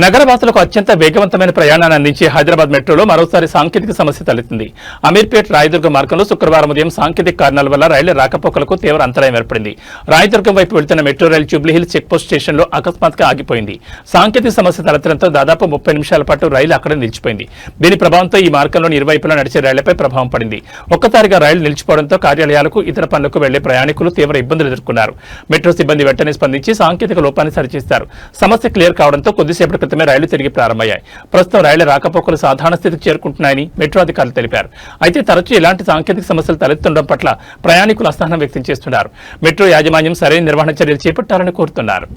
నగరవాసులకు అత్యంత వేగవంతమైన ప్రయాణాన్ని అందించే హైదరాబాద్ మెట్రోలో మరోసారి సాంకేతిక సమస్య తలెత్తింది. అమీర్పేట్ రాయదుర్గం మార్గంలో శుక్రవారం ఉదయం సాంకేతిక కారణాల వల్ల రైళ్ల రాకపోకలకు తీవ్ర అంతరాయం ఏర్పడింది. రాయదుర్గం వైపు వెళ్తున్న మెట్రో రైలు జూబ్లీహిల్స్ చెక్పోస్ట్ స్టేషన్లో అకస్మాత్తుగా ఆగిపోయింది. సాంకేతిక సమస్య తలెత్తడంతో దాదాపు 30 నిమిషాల పాటు రైలు అక్కడే నిలిచిపోయింది. దీని ప్రభావంతో ఈ మార్గంలోని ఇరువైపులా నడిచే రైళ్లపై ప్రభావం పడింది. ఒక్కసారిగా రైలు నిలిచిపోవడంతో కార్యాలయాలకు, ఇతర పనులకు వెళ్లే ప్రయాణికులు తీవ్ర ఇబ్బందులు ఎదుర్కొన్నారు. మెట్రో సిబ్బంది వెంటనే స్పందించి సాంకేతిక లోపాన్ని సరిచేశారు. సమస్య క్లియర్ కావడంతో కొద్దిసేపటి క్రితమే రైళ్లు తిరిగి ప్రారంభమయ్యాయి. ప్రస్తుతం రైళ్ల రాకపోకలు సాధారణ స్థితికి చేరుకుంటున్నాయని మెట్రో అధికారులు తెలిపారు. అయితే తరచూ ఇలాంటి సాంకేతిక సమస్యలు తలెత్తుండడం పట్ల ప్రయాణికులు అసహనం వ్యక్తం చేస్తున్నారు. మెట్రో యాజమాన్యం సరైన నిర్వహణ చర్యలు చేపట్టాలని కోరుతున్నారు.